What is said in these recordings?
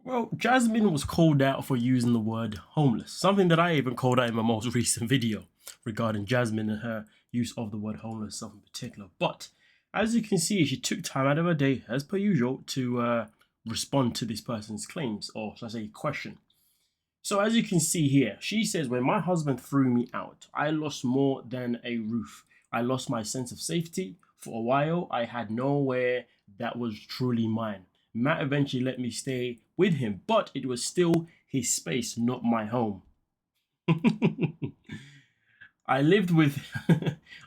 Well, Jasmine was called out for using the word homeless, something that I even called out in my most recent video regarding Jasmine and her use of the word homeless in particular. But as you can see, she took time out of her day, as per usual, to respond to this person's claims, or should I say question. So as you can see here, she says, when my husband threw me out, I lost more than a roof. I lost my sense of safety. For a while, I had nowhere that was truly mine. Matt eventually let me stay with him, but it was still his space, not my home. I lived with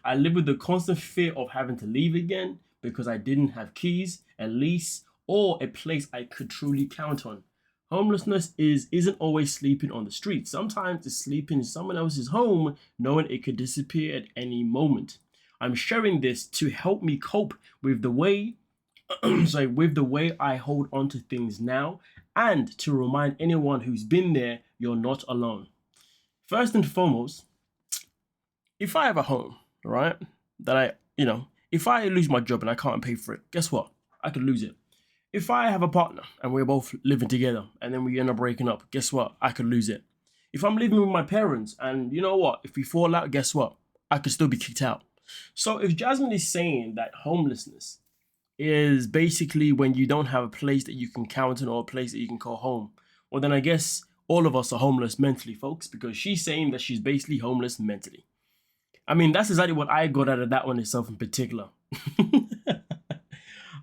I lived with the constant fear of having to leave again because I didn't have keys, a lease, or a place I could truly count on. Homelessness isn't always sleeping on the street. Sometimes it's sleeping in someone else's home, knowing it could disappear at any moment. I'm sharing this to help me cope with the way with the way I hold on to things now, and to remind anyone who's been there you're not alone. First and foremost, if I have a home, right, that if I lose my job and I can't pay for it, guess what? I could lose it. If I have a partner and we're both living together and then we end up breaking up, guess what? I could lose it. If I'm living with my parents and you know what? If we fall out, guess what? I could still be kicked out. So if Jasmine is saying that homelessness is basically when you don't have a place that you can count on or a place that you can call home, well then I guess all of us are homeless mentally, folks, because she's saying that she's basically homeless mentally. I mean, that's exactly what I got out of that one itself in particular.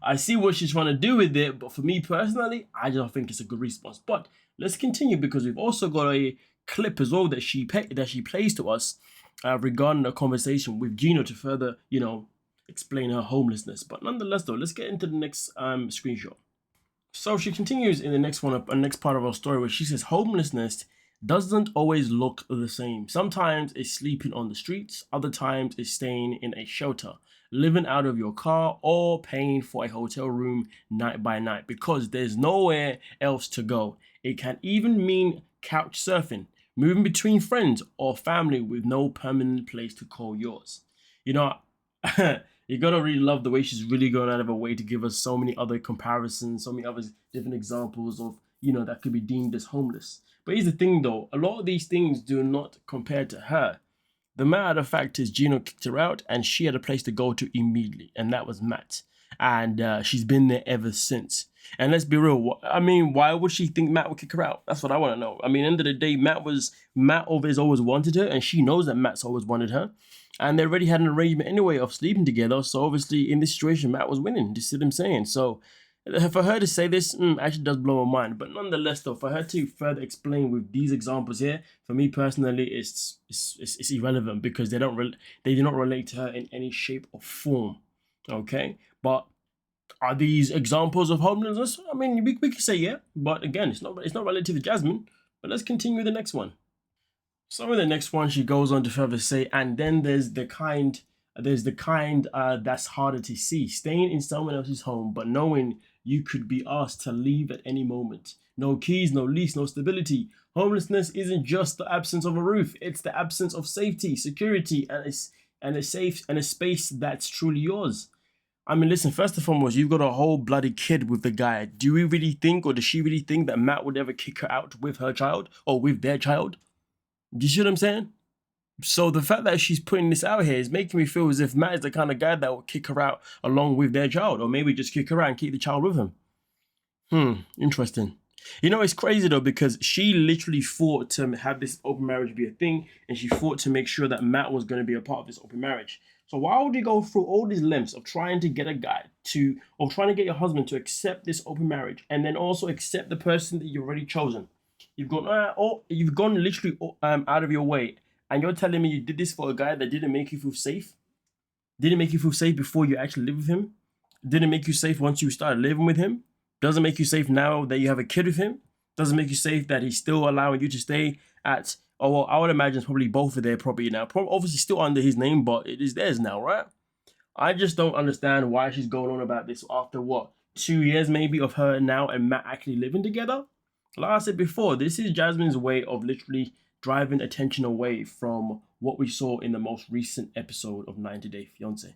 I see what she's trying to do with it, but for me personally, I don't think it's a good response. But let's continue because we've also got a clip as well that she plays to us regarding a conversation with Gino to further, explain her homelessness. But nonetheless, though, let's get into the next screenshot. So she continues in the next part of our story where she says homelessness doesn't always look the same. Sometimes it's sleeping on the streets, other times it's staying in a shelter, living out of your car, or paying for a hotel room night by night because there's nowhere else to go. It can even mean couch surfing, moving between friends or family with no permanent place to call yours. You know, you gotta really love the way she's really going out of her way to give us so many other comparisons, so many other different examples of, that could be deemed as homeless. But here's the thing though, a lot of these things do not compare to her. The matter of fact is Gino kicked her out and she had a place to go to immediately, and that was Matt. And she's been there ever since. And let's be real, I mean, why would she think Matt would kick her out? That's what I want to know. I mean, end of the day, Matt always wanted her, and she knows that Matt's always wanted her. And they already had an arrangement anyway of sleeping together. So obviously in this situation, Matt was winning. You see what I'm saying? So for her to say this actually does blow my mind. But nonetheless, though, for her to further explain with these examples here, for me personally, it's irrelevant because they do not relate to her in any shape or form. Okay, but are these examples of homelessness? I mean, we could say yeah, but again, it's not relative to Jasmine. But let's continue with the next one. So in the next one, she goes on to further say, and then there's the kind that's harder to see, staying in someone else's home, but knowing you could be asked to leave at any moment. No keys, no lease, no stability. Homelessness isn't just the absence of a roof; it's the absence of safety, security, and a space that's truly yours. I mean, listen, first and foremost, you've got a whole bloody kid with the guy. Do we really think, or does she really think that Matt would ever kick her out with her child or with their child? Do you see what I'm saying? So the fact that she's putting this out here is making me feel as if Matt is the kind of guy that will kick her out along with their child, or maybe just kick her out and keep the child with him. Interesting. It's crazy though, because she literally fought to have this open marriage be a thing, and she fought to make sure that Matt was going to be a part of this open marriage. So why would you go through all these lengths of trying to get trying to get your husband to accept this open marriage, and then also accept the person that you've already chosen? You've gone literally out of your way, and you're telling me you did this for a guy that didn't make you feel safe? Didn't make you feel safe before you actually lived with him? Didn't make you safe once you started living with him? Doesn't make you safe now that you have a kid with him? Doesn't make you safe that he's still allowing you to stay at, well, I would imagine it's probably both of their property now. Obviously still under his name, but it is theirs now, right? I just don't understand why she's going on about this after, 2 years maybe of her now and Matt actually living together? Like I said before, this is Jasmine's way of literally driving attention away from what we saw in the most recent episode of 90 Day Fiancé.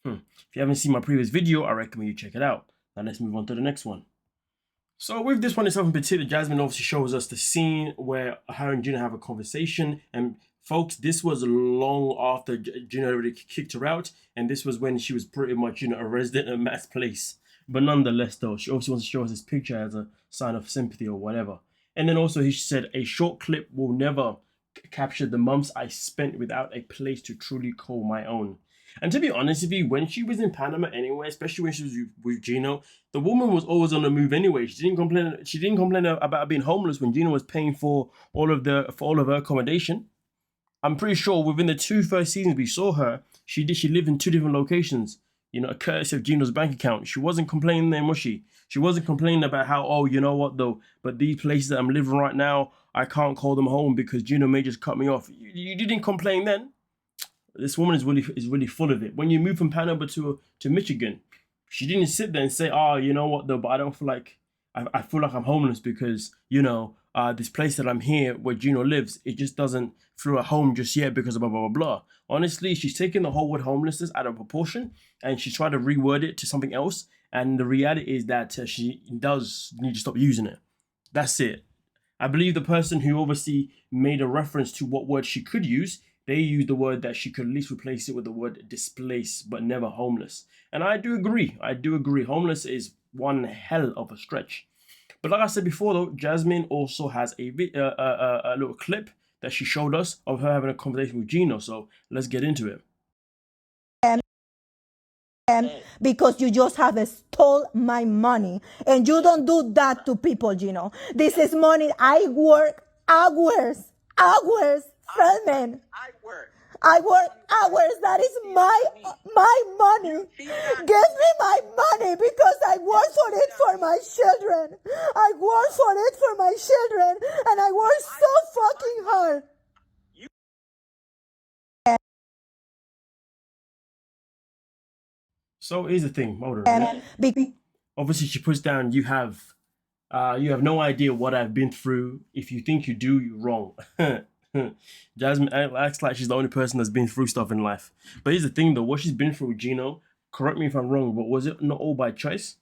If you haven't seen my previous video, I recommend you check it out. Now let's move on to the next one. So with this one itself in particular, Jasmine obviously shows us the scene where her and Gino have a conversation. And folks, this was long after Gino already kicked her out, and this was when she was pretty much, a resident at Matt's place. But nonetheless, though, she also wants to show us this picture as a sign of sympathy or whatever. And then also he said, a short clip will never capture the months I spent without a place to truly call my own. And to be honest with you, when she was in Panama anyway, especially when she was with Gino, the woman was always on the move anyway. She didn't complain. She didn't complain about being homeless when Gino was paying for all of her accommodation. I'm pretty sure within the two first seasons we saw her, she lived in two different locations. Courtesy of Gino's bank account. She wasn't complaining then, was she? She wasn't complaining about how, oh, you know what though, but these places that I'm living right now, I can't call them home because Gino may just cut me off. You didn't complain then. This woman is really full of it. When you move from Panama to Michigan, she didn't sit there and say, "Oh, you know what though, but I don't feel like I feel like I'm homeless because this place that I'm here where Gino lives, it just doesn't feel at home just yet because of blah blah blah blah." Honestly, she's taken the whole word homelessness out of proportion and she's trying to reword it to something else. And the reality is that she does need to stop using it. That's it. I believe the person who obviously made a reference to what word she could use, they used the word that she could at least replace it with the word displaced, but never homeless. And I do agree. I do agree. Homeless is one hell of a stretch. But like I said before, though, Jasmine also has a little clip that she showed us of her having a conversation with Gino. So let's get into it. Because you just have stole my money and you don't do that to people. This is money I work hours Feldman. I work hours. That is my money. Give me my money because I work for it for my children. I work for it for my children and I work so fucking hard. So here's the thing, hold on. Obviously, she puts down, you have no idea what I've been through. If you think you do, you're wrong. Jasmine acts like she's the only person that's been through stuff in life. But here's the thing though, what she's been through with Gino, correct me if I'm wrong, but was it not all by choice?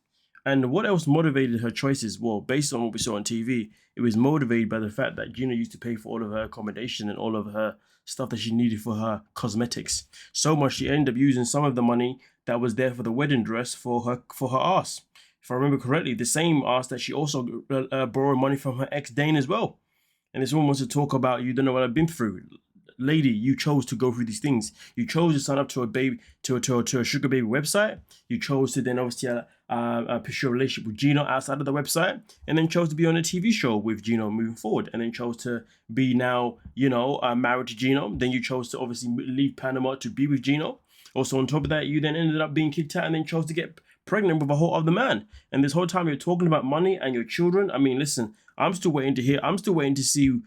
And what else motivated her choices? Well, based on what we saw on TV, it was motivated by the fact that Gino used to pay for all of her accommodation and all of her stuff that she needed for her cosmetics. So much she ended up using some of the money that was there for the wedding dress for her ass. If I remember correctly, the same ass that she also borrowed money from her ex Dane as well. And this woman wants to talk about, you don't know what I've been through. Lady, you chose to go through these things. You chose to sign up to a sugar baby website. You chose to then obviously pursue a relationship with Gino outside of the website, and then chose to be on a TV show with Gino moving forward, and then chose to be now married to Gino. Then you chose to obviously leave Panama to be with Gino. Also on top of that, you then ended up being kicked out and then chose to get pregnant with a whole other man. And this whole time you're talking about money and your children. I mean, listen, I'm still waiting to hear. I'm still waiting to see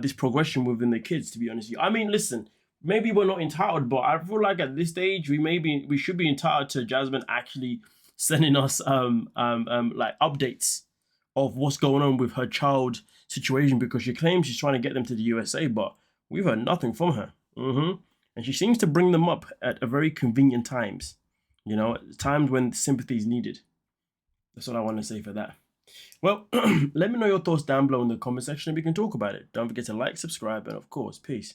this progression within the kids. To be honest with you, I mean, listen, maybe we're not entitled, but I feel like at this stage we should be entitled to Jasmine actually sending us like updates of what's going on with her child situation, because she claims she's trying to get them to the USA, but we've heard nothing from her. And she seems to bring them up at a very convenient times. Times when sympathy is needed. That's what I want to say for that. Well, let me know your thoughts down below in the comment section and we can talk about it. Don't forget to like, subscribe, and of course, peace.